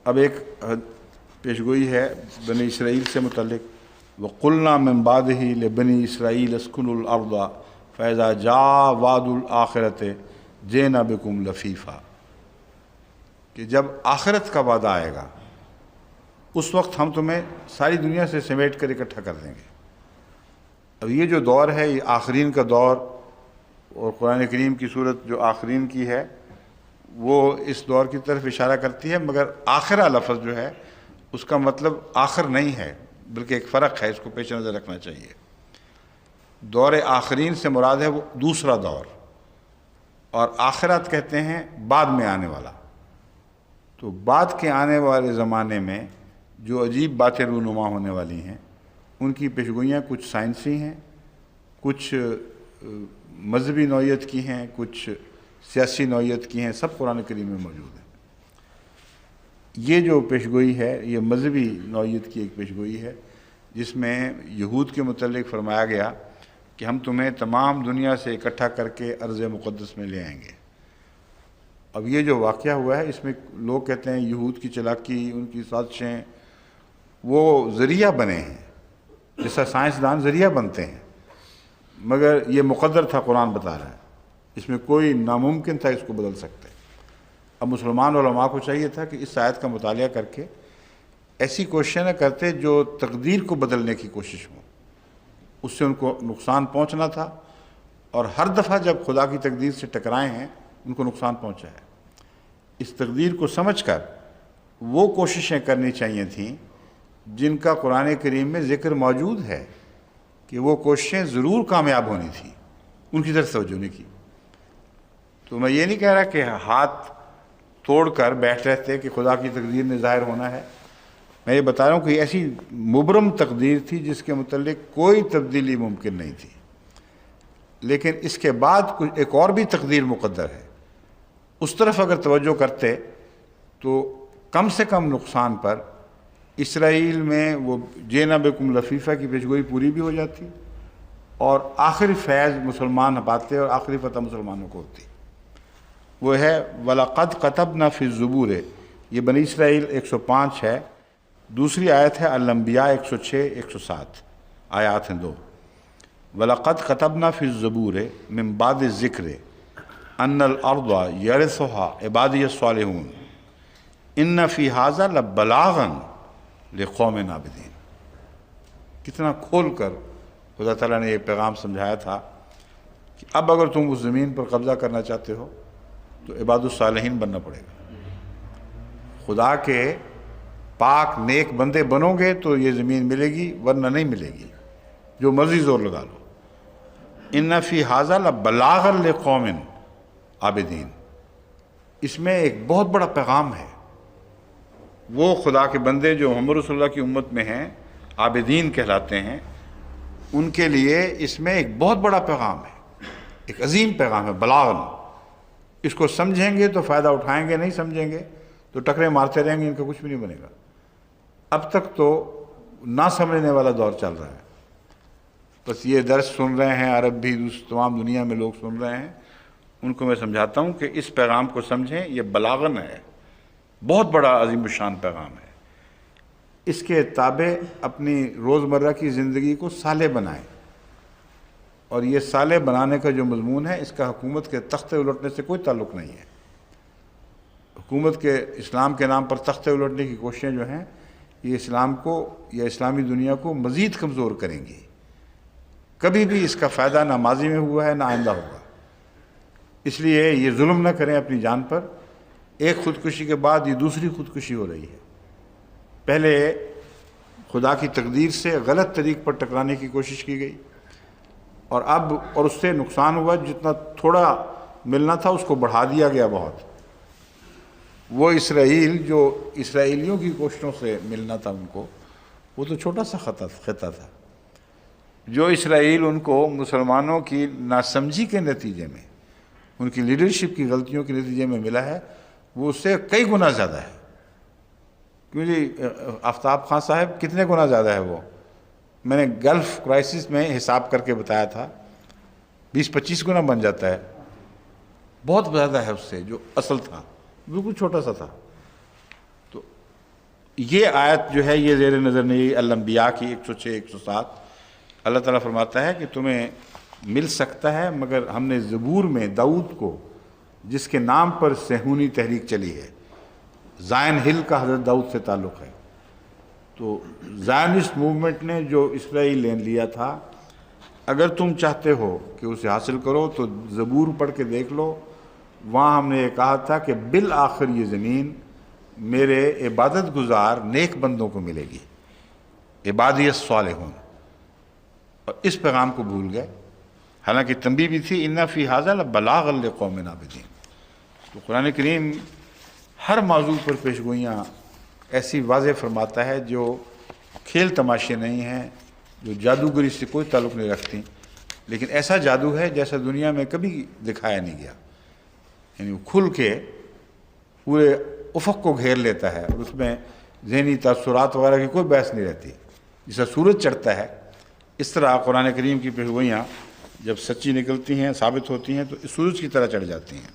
اب ایک پیشگوئی ہے بنی اسرائیل سے متعلق، وَقُلْنَا مِن بَعْدِهِ لِبَنِي إِسْرَائِيلَ اسْكُنُوا الْأَرْضَ فَإِذَا جَاءَ وَعْدُ الْآخِرَةِ جِئْنَا بِكُمْ لَفِيفًا، کہ جب آخرت کا وعدہ آئے گا اس وقت ہم تمہیں ساری دنیا سے سمیٹ کر اکٹھا کر دیں گے۔ اب یہ جو دور ہے یہ آخرین کا دور، اور قرآن کریم کی صورت جو آخرین کی ہے وہ اس دور کی طرف اشارہ کرتی ہے، مگر آخرہ لفظ جو ہے اس کا مطلب آخر نہیں ہے، بلکہ ایک فرق ہے، اس کو پیش نظر رکھنا چاہیے۔ دور آخرین سے مراد ہے وہ دوسرا دور، اور آخرت کہتے ہیں بعد میں آنے والا۔ تو بعد کے آنے والے زمانے میں جو عجیب باتیں رونما ہونے والی ہیں ان کی پیشگوئیاں کچھ سائنسی ہیں، کچھ مذہبی نوعیت کی ہیں، کچھ سیاسی نوعیت کی ہیں، سب قرآن کریم میں موجود ہیں۔ یہ جو پیشگوئی ہے یہ مذہبی نوعیت کی ایک پیشگوئی ہے، جس میں یہود کے متعلق فرمایا گیا کہ ہم تمہیں تمام دنیا سے اکٹھا کر کے ارض مقدس میں لے آئیں گے۔ اب یہ جو واقعہ ہوا ہے اس میں لوگ کہتے ہیں یہود کی چلاکی، ان کی سازشیں وہ ذریعہ بنے ہیں، جیسا سائنسدان ذریعہ بنتے ہیں، مگر یہ مقدر تھا، قرآن بتا رہا ہے، اس میں کوئی ناممکن تھا اس کو بدل سکتے۔ اب مسلمان علماء کو چاہیے تھا کہ اس آیت کا مطالعہ کر کے ایسی کوششیں نہ کرتے جو تقدیر کو بدلنے کی کوشش ہو، اس سے ان کو نقصان پہنچنا تھا، اور ہر دفعہ جب خدا کی تقدیر سے ٹکرائے ہیں ان کو نقصان پہنچا ہے۔ اس تقدیر کو سمجھ کر وہ کوششیں کرنی چاہیے تھیں جن کا قرآن کریم میں ذکر موجود ہے کہ وہ کوششیں ضرور کامیاب ہونی تھیں، ان کی طرف توجہ نہیں کی۔ تو میں یہ نہیں کہہ رہا کہ ہاتھ توڑ کر بیٹھ رہتے کہ خدا کی تقدیر نے ظاہر ہونا ہے، میں یہ بتا رہا ہوں کہ یہ ایسی مبرم تقدیر تھی جس کے متعلق کوئی تبدیلی ممکن نہیں تھی، لیکن اس کے بعد ایک اور بھی تقدیر مقدر ہے، اس طرف اگر توجہ کرتے تو کم سے کم نقصان پر اسرائیل میں وہ جینا بکم لفیفہ کی پیشگوئی پوری بھی ہو جاتی، اور آخری فیض مسلمان پاتے اور آخری فتح مسلمانوں کو ہوتی۔ وہ ہے وَلَقَدْ كَتَبْنَا فِي الزُّبُورِ، یہ بنی اسرائیل 105 ہے، دوسری آیت ہے الانبیاء 106 107 آیات ہیں دو۔ وَلَقَدْ كَتَبْنَا فِي الزُّبُورِ مِن بَعْدِ الذِّكْرِ أَنَّ الْأَرْضَ يَرِثُهَا عِبَادِيَ الصَّالِحُونَ إِنَّ فِي هَذَا لَبَلَاغًا لِقَوْمٍ عَابِدِينَ۔ کتنا کھول کر خدا تعالیٰ نے یہ پیغام سمجھایا تھا کہ اب اگر تم اس زمین پر قبضہ کرنا چاہتے ہو تو عباد الصالحین بننا پڑے گا، خدا کے پاک نیک بندے بنو گے تو یہ زمین ملے گی، ورنہ نہیں ملے گی، جو مرضی زور لگا لو۔ ان فی ھذا لبلاغا لقوم عابدین، اس میں ایک بہت بڑا پیغام ہے۔ وہ خدا کے بندے جو محمد رسول اللہ کی امت میں ہیں، عابدین کہلاتے ہیں، ان کے لیے اس میں ایک بہت بڑا پیغام ہے، ایک عظیم پیغام ہے، بلاغن۔ اس کو سمجھیں گے تو فائدہ اٹھائیں گے، نہیں سمجھیں گے تو ٹکرے مارتے رہیں گے، ان کا کچھ بھی نہیں بنے گا۔ اب تک تو نہ سمجھنے والا دور چل رہا ہے، بس یہ درس سن رہے ہیں، عرب بھی تمام دنیا میں لوگ سن رہے ہیں، ان کو میں سمجھاتا ہوں کہ اس پیغام کو سمجھیں، یہ بلاغن ہے، بہت بڑا عظیم الشان پیغام ہے۔ اس کے تابع اپنی روزمرہ کی زندگی کو صالح بنائیں، اور یہ صالح بنانے کا جو مضمون ہے اس کا حکومت کے تختے الٹنے سے کوئی تعلق نہیں ہے۔ حکومت کے اسلام کے نام پر تختے الٹنے کی کوششیں جو ہیں یہ اسلام کو یا اسلامی دنیا کو مزید کمزور کریں گی۔ کبھی بھی اس کا فائدہ نہ ماضی میں ہوا ہے نہ آئندہ ہوگا۔ اس لیے یہ ظلم نہ کریں اپنی جان پر، ایک خودکشی کے بعد یہ دوسری خودکشی ہو رہی ہے۔ پہلے خدا کی تقدیر سے غلط طریق پر ٹکرانے کی کوشش کی گئی، اور اس سے نقصان ہوا، جتنا تھوڑا ملنا تھا اس کو بڑھا دیا گیا بہت۔ وہ اسرائیل جو اسرائیلیوں کی کوششوں سے ملنا تھا ان کو، وہ تو چھوٹا سا خطہ تھا۔ جو اسرائیل ان کو مسلمانوں کی ناسمجھی کے نتیجے میں، ان کی لیڈرشپ کی غلطیوں کے نتیجے میں ملا ہے، وہ اس سے کئی گنا زیادہ ہے۔ کیوں جی آفتاب خان صاحب، کتنے گنا زیادہ ہے وہ؟ میں نے گلف کرائسس میں حساب کر کے بتایا تھا، 20-25 گنا بن جاتا ہے، بہت زیادہ ہے اس سے جو اصل تھا، بالکل چھوٹا سا تھا۔ تو یہ آیت جو ہے یہ زیر نظر نہیں الانبیاء کی 106 107 اللہ تعالیٰ فرماتا ہے کہ تمہیں مل سکتا ہے، مگر ہم نے زبور میں داؤد کو، جس کے نام پر صہیونی تحریک چلی ہے، زائن ہل کا حضرت داؤد سے تعلق ہے، تو زائنسٹ موومنٹ نے جو اسرائیل لے لیا تھا، اگر تم چاہتے ہو کہ اسے حاصل کرو تو زبور پڑھ کے دیکھ لو، وہاں ہم نے یہ کہا تھا کہ بالآخر یہ زمین میرے عبادت گزار نیک بندوں کو ملے گی، عبادی الصالحون، اور اس پیغام کو بھول گئے، حالانکہ تنبیہ بھی تھی ان فی ھذا لبلاغا لقوم عابدین۔ تو قرآن کریم ہر موضوع پر پیشگوئیاں ایسی واضح فرماتا ہے جو کھیل تماشے نہیں ہیں، جو جادوگری سے کوئی تعلق نہیں رکھتی، لیکن ایسا جادو ہے جیسا دنیا میں کبھی دکھایا نہیں گیا، یعنی وہ کھل کے پورے افق کو گھیر لیتا ہے، اور اس میں ذہنی تاثرات وغیرہ کی کوئی بحث نہیں رہتی۔ جیسا سورج چڑھتا ہے اس طرح قرآن کریم کی پیشگوئیاں جب سچی نکلتی ہیں، ثابت ہوتی ہیں، تو اس سورج کی طرح چڑھ جاتی ہیں۔